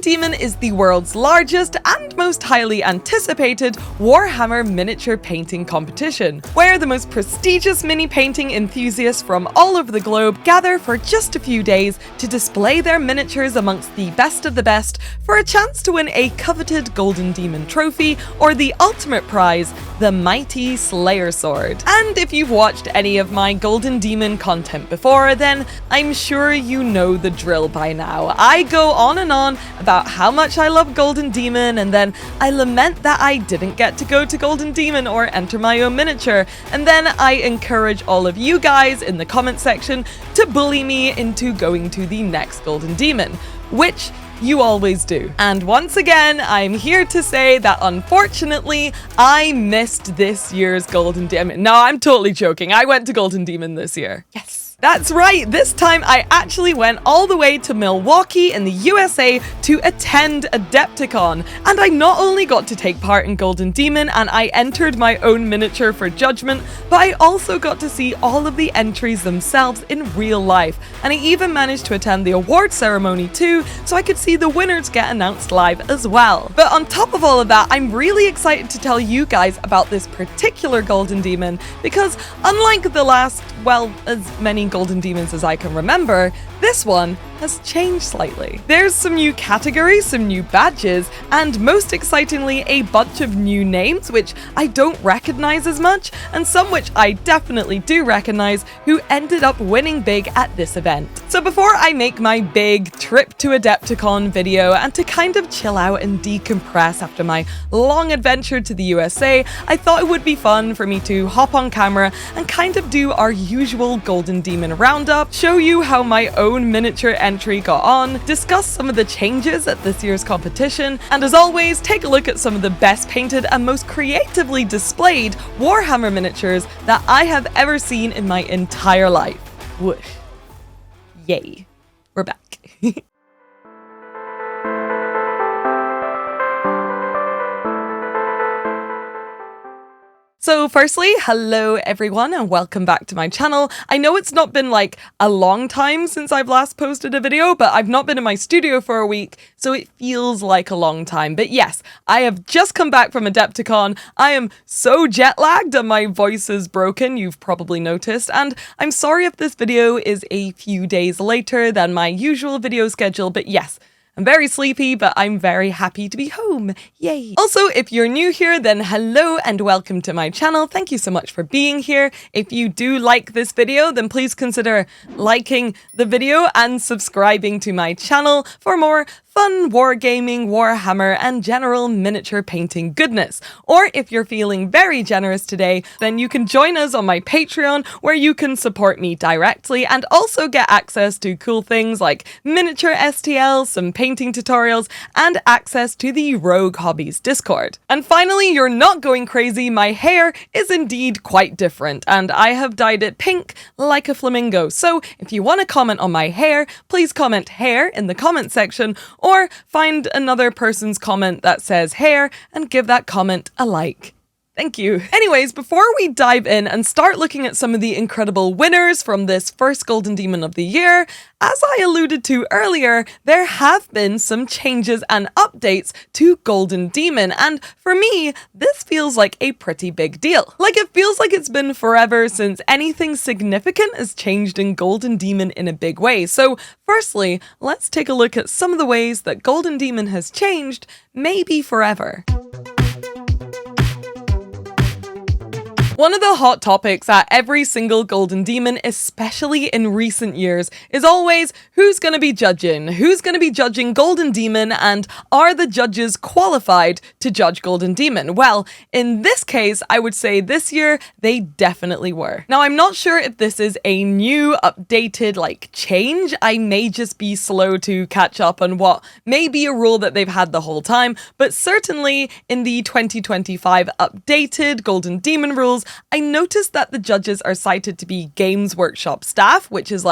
Golden Demon is the world's largest and most highly anticipated Warhammer miniature painting competition, where the most prestigious mini painting enthusiasts from all over the globe gather for just a few days to display their miniatures amongst the best of the best for a chance to win a coveted Golden Demon trophy or the ultimate prize, the mighty Slayer Sword. And if you've watched any of my Golden Demon content before, then I'm sure you know the drill by now. I go on and on about how much I love Golden Demon, and then I lament that I didn't get to go to Golden Demon or enter my own miniature, and then I encourage all of you guys in the comment section to bully me into going to the next Golden Demon, which you always do. And once again, I'm here to say that unfortunately, I missed this year's Golden Demon. No, I'm totally joking. I went to Golden Demon this year. Yes. That's right, this time I actually went all the way to Milwaukee in the USA to attend Adepticon, and I not only got to take part in Golden Demon and I entered my own miniature for judgment, but I also got to see all of the entries themselves in real life, and I even managed to attend the award ceremony too, so I could see the winners get announced live as well. But on top of all of that, I'm really excited to tell you guys about this particular Golden Demon, because unlike the last, well, as many Golden Demons as I can remember, this one has changed slightly. There's some new categories, some new badges, and most excitingly, a bunch of new names which I don't recognize as much, and some which I definitely do recognize who ended up winning big at this event. So before I make my big trip to Adepticon video and to kind of chill out and decompress after my long adventure to the USA, I thought it would be fun for me to hop on camera and kind of do our usual Golden Demon roundup, show you how my own miniature entry got on, discuss some of the changes at this year's competition, and as always, take a look at some of the best painted and most creatively displayed Warhammer miniatures that I have ever seen in my entire life. Whoosh. Yay. We're back. So firstly, hello everyone and welcome back to my channel. I know it's not been like a long time since I've last posted a video, but I've not been in my studio for a week, so it feels like a long time. But yes, I have just come back from Adepticon. I am so jet lagged and my voice is broken, you've probably noticed, and I'm sorry if this video is a few days later than my usual video schedule, but yes, I'm very sleepy, but I'm very happy to be home. Yay! Also, if you're new here, then hello and welcome to my channel. Thank you so much for being here. If you do like this video, then please consider liking the video and subscribing to my channel for more fun wargaming, Warhammer, and general miniature painting goodness. Or if you're feeling very generous today, then you can join us on my Patreon, where you can support me directly and also get access to cool things like miniature STLs, some painting tutorials, and access to the Rogue Hobbies Discord. And finally, you're not going crazy, my hair is indeed quite different, and I have dyed it pink like a flamingo. So if you want to comment on my hair, please comment hair in the comment section, or find another person's comment that says hair and give that comment a like. Thank you. Anyways, before we dive in and start looking at some of the incredible winners from this first Golden Demon of the year, as I alluded to earlier, there have been some changes and updates to Golden Demon, and for me, this feels like a pretty big deal. Like, it feels like it's been forever since anything significant has changed in Golden Demon in a big way. So firstly, let's take a look at some of the ways that Golden Demon has changed, maybe forever. One of the hot topics at every single Golden Demon, especially in recent years, is always who's going to be judging? Who's going to be judging Golden Demon, and are the judges qualified to judge Golden Demon? Well, in this case, I would say this year they definitely were. Now, I'm not sure if this is a new, updated, change. I may just be slow to catch up on what may be a rule that they've had the whole time, but certainly in the 2025 updated Golden Demon rules, I noticed that the judges are cited to be Games Workshop staff, which is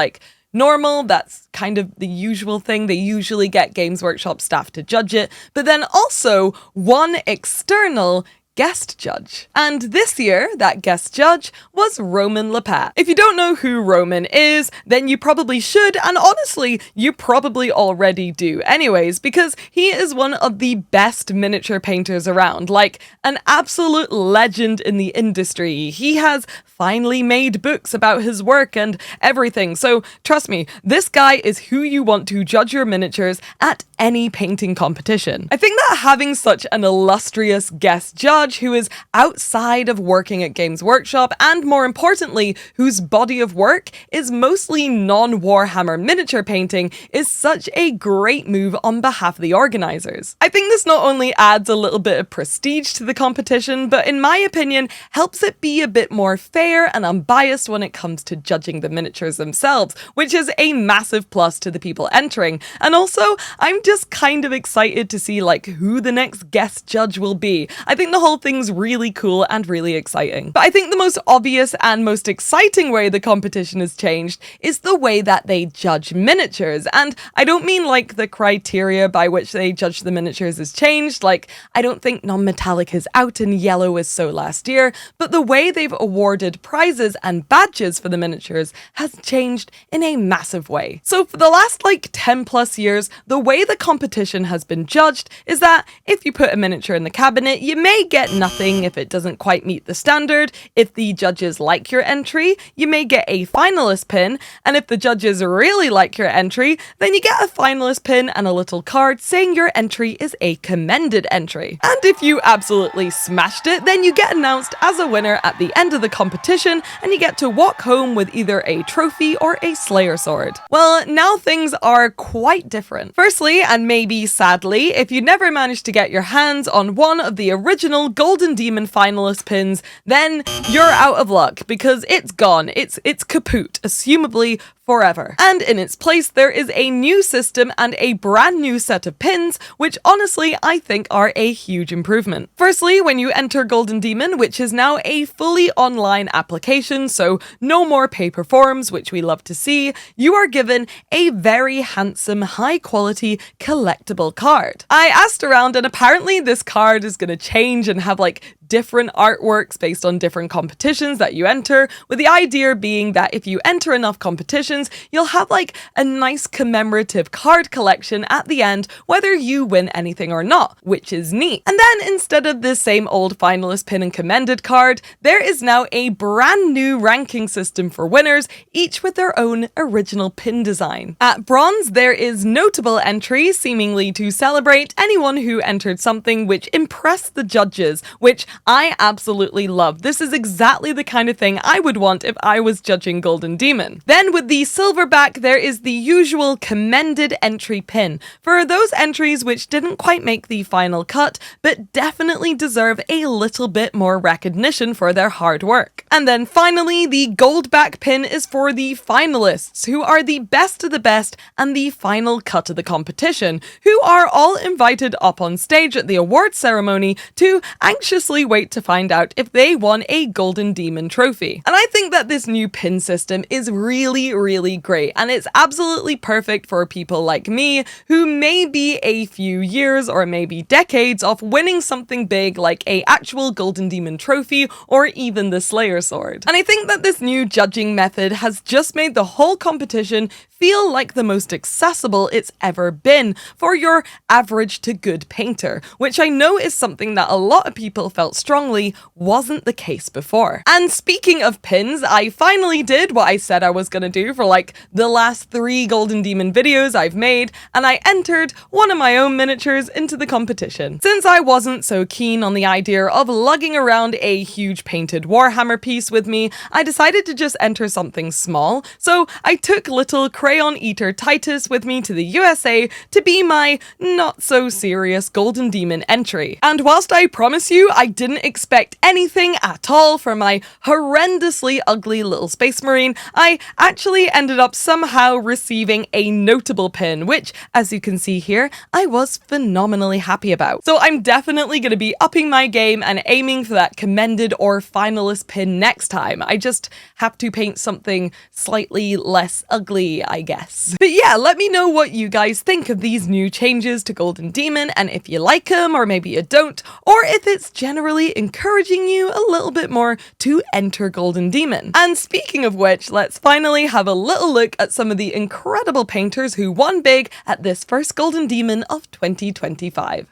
normal. That's kind of the usual thing. They usually get Games Workshop staff to judge it, but then also one external guest judge. And this year, that guest judge was Roman Lepat. If you don't know who Roman is, then you probably should, and honestly, you probably already do anyways, because he is one of the best miniature painters around, like an absolute legend in the industry. He has finally made books about his work and everything, so trust me, this guy is who you want to judge your miniatures at any painting competition. I think that having such an illustrious guest judge who is outside of working at Games Workshop, and more importantly, whose body of work is mostly non-Warhammer miniature painting, is such a great move on behalf of the organizers. I think this not only adds a little bit of prestige to the competition, but in my opinion, helps it be a bit more fair and unbiased when it comes to judging the miniatures themselves, which is a massive plus to the people entering. And also, I'm just kind of excited to see like who the next guest judge will be. I think the whole thing's really cool and really exciting. But I think the most obvious and most exciting way the competition has changed is the way that they judge miniatures. And I don't mean like the criteria by which they judge the miniatures has changed, like I don't think non-metallic is out and yellow is so last year, but the way they've awarded prizes and badges for the miniatures has changed in a massive way. So for the last like 10 plus years, the way the competition has been judged is that if you put a miniature in the cabinet, you may get nothing if it doesn't quite meet the standard. If the judges like your entry, you may get a finalist pin, and if the judges really like your entry, then you get a finalist pin and a little card saying your entry is a commended entry. And if you absolutely smashed it, then you get announced as a winner at the end of the competition, and you get to walk home with either a trophy or a Slayer sword. Well, now things are quite different. Firstly, and maybe sadly, if you never managed to get your hands on one of the original Golden Demon finalist pins, then you're out of luck because it's gone. It's kaput, assumably forever. And in its place, there is a new system and a brand new set of pins, which honestly I think are a huge improvement. Firstly, when you enter Golden Demon, which is now a fully online application, so no more paper forms, which we love to see, you are given a very handsome, high quality collectible card. I asked around and apparently this card is going to change and have like different artworks based on different competitions that you enter, with the idea being that if you enter enough competitions, you'll have like a nice commemorative card collection at the end, whether you win anything or not, which is neat. And then instead of the same old finalist pin and commended card, there is now a brand new ranking system for winners, each with their own original pin design. At bronze, there is notable entries, seemingly to celebrate anyone who entered something which impressed the judges, which I absolutely love. This is exactly the kind of thing I would want if I was judging Golden Demon. Then with the silverback, there is the usual commended entry pin for those entries which didn't quite make the final cut, but definitely deserve a little bit more recognition for their hard work. And then finally, the goldback pin is for the finalists, who are the best of the best and the final cut of the competition, who are all invited up on stage at the awards ceremony to anxiously wait to find out if they won a Golden Demon trophy. And I think that this new pin system is really, really great, and it's absolutely perfect for people like me who may be a few years or maybe decades off winning something big like a actual Golden Demon trophy or even the Slayer sword. And I think that this new judging method has just made the whole competition feel like the most accessible it's ever been for your average to good painter, which I know is something that a lot of people felt strongly wasn't the case before. And speaking of pins, I finally did what I said I was gonna do for like the last 3 Golden Demon videos I've made, and I entered one of my own miniatures into the competition. Since I wasn't so keen on the idea of lugging around a huge painted Warhammer piece with me, I decided to just enter something small, so I took little Crayon Eater Titus with me to the USA to be my not so serious Golden Demon entry. And whilst I promise you I didn't expect anything at all from my horrendously ugly little Space Marine, I actually ended up somehow receiving a notable pin, which, as you can see here, I was phenomenally happy about. So I'm definitely going to be upping my game and aiming for that commended or finalist pin next time. I just have to paint something slightly less ugly, I guess. But yeah, let me know what you guys think of these new changes to Golden Demon, and if you like them, or maybe you don't, or if it's generally hopefully encouraging you a little bit more to enter Golden Demon. And speaking of which, let's finally have a little look at some of the incredible painters who won big at this first Golden Demon of 2025.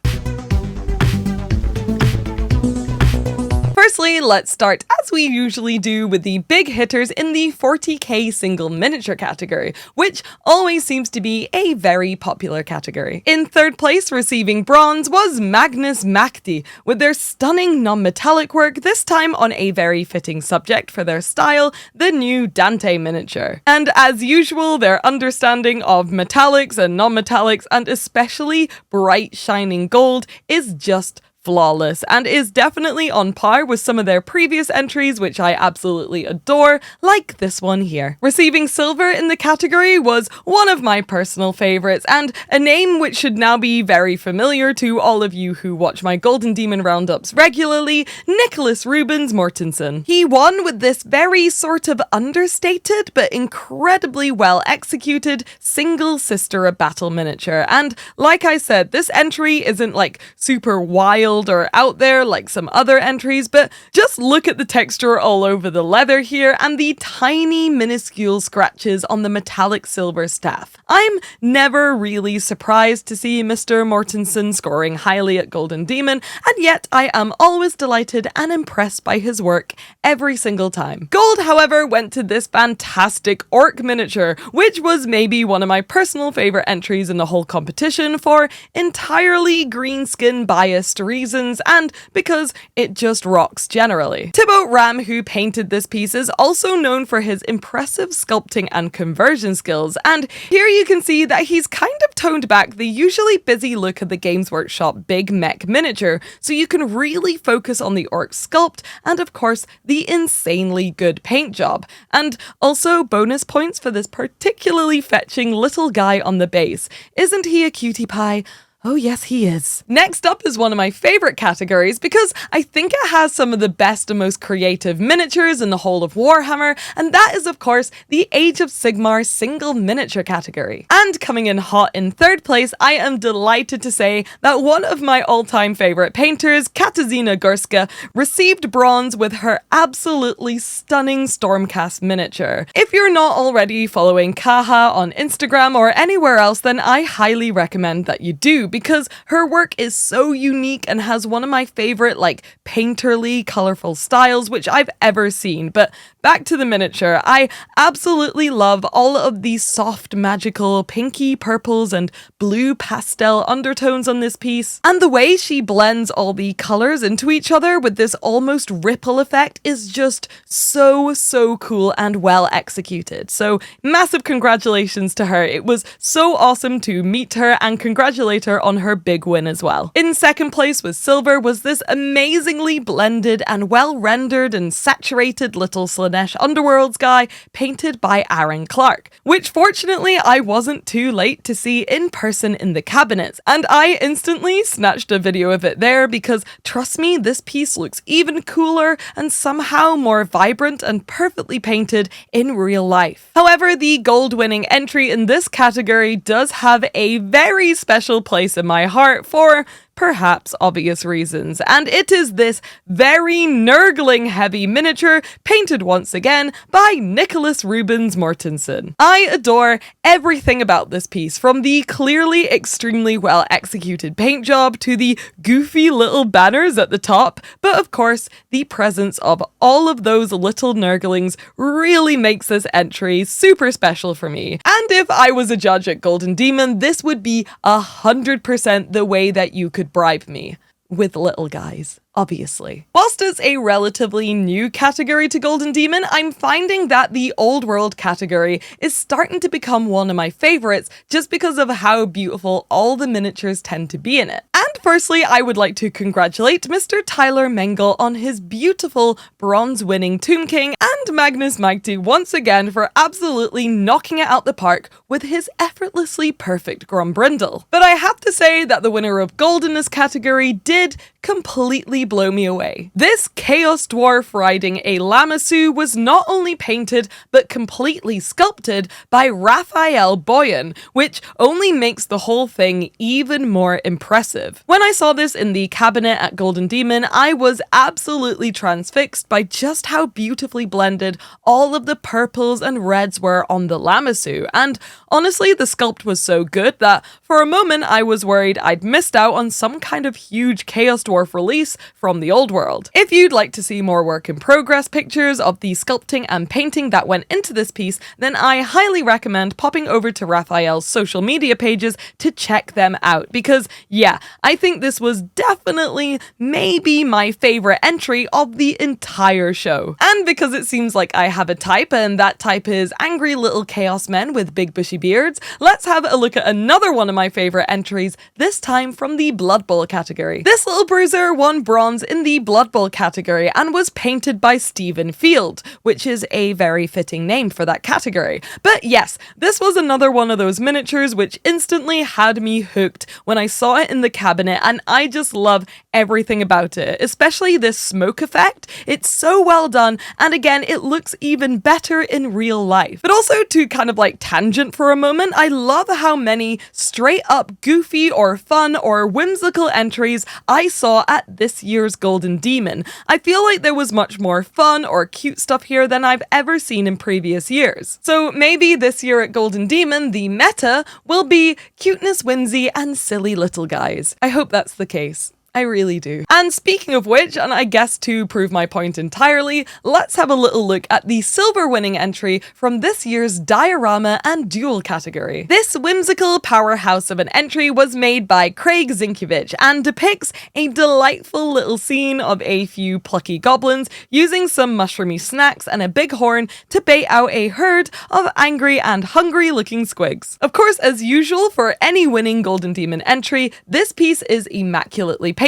Firstly, let's start as we usually do with the big hitters in the 40k single miniature category, which always seems to be a very popular category. In third place, receiving bronze, was Magnus Makti, with their stunning non-metallic work, this time on a very fitting subject for their style, the new Dante miniature. And as usual, their understanding of metallics and non-metallics, and especially bright shining gold, is just flawless and is definitely on par with some of their previous entries, which I absolutely adore, like this one here. Receiving silver in the category was one of my personal favorites, and a name which should now be very familiar to all of you who watch my Golden Demon roundups regularly, Nicholas Rubens Mortensen. He won with this very sort of understated but incredibly well executed single Sister battle miniature, and like I said, this entry isn't like super wild or out there like some other entries, but just look at the texture all over the leather here and the tiny minuscule scratches on the metallic silver staff. I'm never really surprised to see Mr. Mortensen scoring highly at Golden Demon, and yet I am always delighted and impressed by his work every single time. Gold, however, went to this fantastic orc miniature, which was maybe one of my personal favorite entries in the whole competition for entirely green skin biased reasons, and because it just rocks generally. Thibaut Ram, who painted this piece, is also known for his impressive sculpting and conversion skills, and here you can see that he's kind of toned back the usually busy look of the Games Workshop big mech miniature, so you can really focus on the orc sculpt and of course the insanely good paint job. And also bonus points for this particularly fetching little guy on the base. Isn't he a cutie pie? Oh yes, he is. Next up is one of my favorite categories because I think it has some of the best and most creative miniatures in the whole of Warhammer, and that is of course the Age of Sigmar single miniature category. And coming in hot in third place, I am delighted to say that one of my all-time favorite painters, Katarzyna Górska, received bronze with her absolutely stunning Stormcast miniature. If you're not already following Kaha on Instagram or anywhere else, then I highly recommend that you do, because her work is so unique and has one of my favorite like painterly colorful styles which I've ever seen. But back to the miniature, I absolutely love all of these soft magical pinky purples and blue pastel undertones on this piece, and the way she blends all the colors into each other with this almost ripple effect is just so cool and well executed. So massive congratulations to her. It was so awesome to meet her and congratulate her on her big win as well. In second place with silver was this amazingly blended and well rendered and saturated little Slaanesh Underworlds guy painted by Aaron Clark, which fortunately I wasn't too late to see in person in the cabinets, and I instantly snatched a video of it there because trust me, this piece looks even cooler and somehow more vibrant and perfectly painted in real life. However, the gold winning entry in this category does have a very special place in my heart for perhaps obvious reasons, and it is this very nurgling heavy miniature painted once again by Nicholas Rubens Mortensen. I adore everything about this piece, from the clearly extremely well executed paint job to the goofy little banners at the top, but of course the presence of all of those little nurglings really makes this entry super special for me. And if I was a judge at Golden Demon, this would be 100% the way that you could bribe me with little guys. Obviously. Whilst it's a relatively new category to Golden Demon, I'm finding that the Old World category is starting to become one of my favorites just because of how beautiful all the miniatures tend to be in it. And firstly, I would like to congratulate Mr. Tyler Mengel on his beautiful bronze-winning Tomb King, and Magnus Magti once again for absolutely knocking it out the park with his effortlessly perfect Grombrindle. But I have to say that the winner of gold in this category did completely blow me away. This Chaos Dwarf riding a Lamassu was not only painted but completely sculpted by Raphael Boyan, which only makes the whole thing even more impressive. When When I saw this in the cabinet at Golden Demon, I was absolutely transfixed by just how beautifully blended all of the purples and reds were on the Lamassu, and honestly the sculpt was so good that for a moment I was worried I'd missed out on some kind of huge Chaos Dwarf release from the old world. If you'd like to see more work in progress pictures of the sculpting and painting that went into this piece, then I highly recommend popping over to Raphael's social media pages to check them out, because yeah, I think this was definitely maybe my favorite entry of the entire show. And because it seems like I have a type, and that type is angry little chaos men with big bushy beards, let's have a look at another one of my favorite entries, this time from the Blood Bowl category. This little bruiser won bronze in the Blood Bowl category and was painted by Stephen Field, which is a very fitting name for that category. But yes, this was another one of those miniatures which instantly had me hooked when I saw it in the cabinet, and I just love everything about it, especially this smoke effect. It's so well done, and again, it looks even better in real life. But also, to kind of like tangent for a moment, I love how many straight up goofy or fun or whimsical entries I saw at this year's Golden Demon. I feel like there was much more fun or cute stuff here than I've ever seen in previous years. So maybe this year at Golden Demon, the meta will be cuteness, whimsy, and silly little guys. I hope that's the case. I really do. And speaking of which, and I guess to prove my point entirely, let's have a little look at the silver winning entry from this year's diorama and duel category. This whimsical powerhouse of an entry was made by Craig Zinkiewicz and depicts a delightful little scene of a few plucky goblins using some mushroomy snacks and a big horn to bait out a herd of angry and hungry looking squigs. Of course, as usual for any winning Golden Demon entry, this piece is immaculately painted,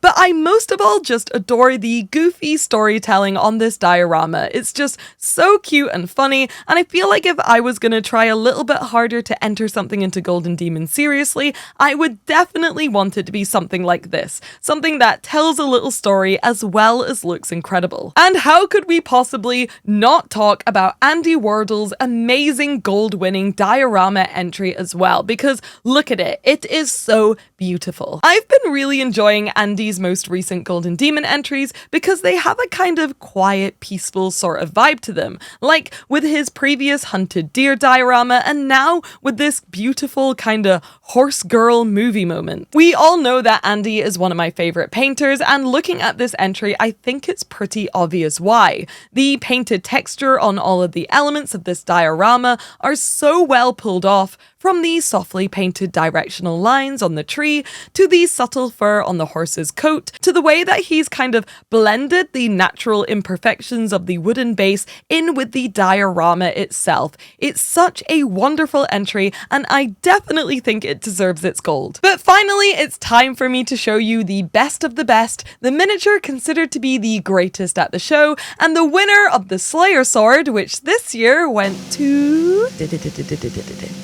but I most of all just adore the goofy storytelling on this diorama. It's just so cute and funny, and I feel like if I was gonna try a little bit harder to enter something into Golden Demon seriously, I would definitely want it to be something like this. Something that tells a little story as well as looks incredible. And how could we possibly not talk about Andy Wardle's amazing gold-winning diorama entry as well? Because look at it, it is so beautiful. I've been really enjoying Andy's most recent Golden Demon entries because they have a kind of quiet, peaceful sort of vibe to them, like with his previous Hunted Deer diorama and now with this beautiful kind of horse girl movie moment. We all know that Andy is one of my favorite painters, and looking at this entry, I think it's pretty obvious why. The painted texture on all of the elements of this diorama are so well pulled off, from the softly painted directional lines on the tree, to the subtle fur on the horse's coat, to the way that he's kind of blended the natural imperfections of the wooden base in with the diorama itself. It's such a wonderful entry, and I definitely think it deserves its gold. But finally, it's time for me to show you the best of the best, the miniature considered to be the greatest at the show, and the winner of the Slayer Sword, which this year went to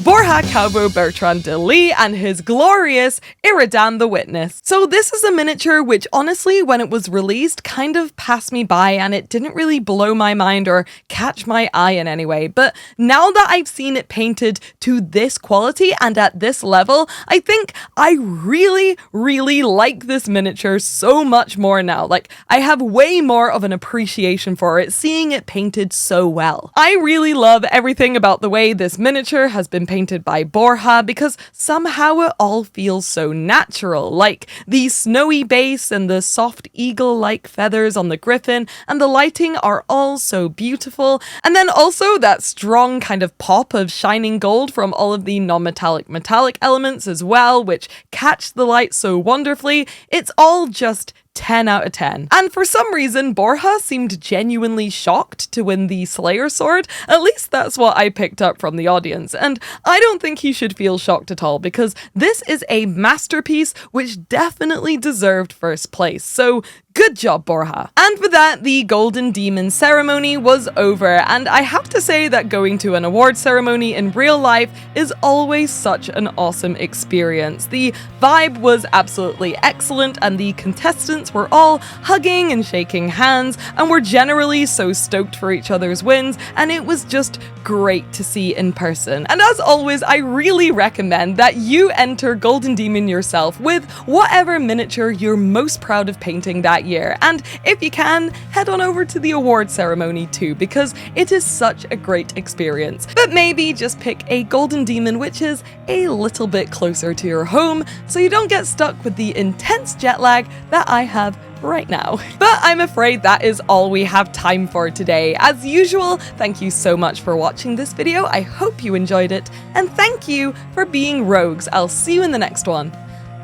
Borja Calvo Bertrand de Lee and his glorious Iridan the Witness. So this is a miniature which honestly, when it was released, kind of passed me by and it didn't really blow my mind or catch my eye in any way. But now that I've seen it painted to this quality and at this level, I think I really, really like this miniature so much more now. Like, I have way more of an appreciation for it, seeing it painted so well. I really love everything about the way this miniature has been painted by Borja, because somehow it all feels so natural, like the snowy base and the soft eagle-like feathers on the griffin, and the lighting are all so beautiful, and then also that strong kind of pop of shining gold from all of the non-metallic metallic elements as well, which catch the light so wonderfully. It's all just 10 out of 10. And for some reason, Borja seemed genuinely shocked to win the Slayer Sword. At least that's what I picked up from the audience. And I don't think he should feel shocked at all, because this is a masterpiece which definitely deserved first place. So Good job, Borja. And with that, the Golden Demon ceremony was over, and I have to say that going to an award ceremony in real life is always such an awesome experience. The vibe was absolutely excellent, and the contestants were all hugging and shaking hands, and were generally so stoked for each other's wins, and it was just great to see in person. And as always, I really recommend that you enter Golden Demon yourself with whatever miniature you're most proud of painting that year, and if you can, head on over to the award ceremony too, because it is such a great experience. But maybe just pick a Golden Demon which is a little bit closer to your home, so you don't get stuck with the intense jet lag that I have right now. But I'm afraid that is all we have time for today. As usual, thank you so much for watching this video. I hope you enjoyed it, and thank you for being rogues. I'll see you in the next one.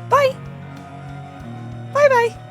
Bye! Bye bye!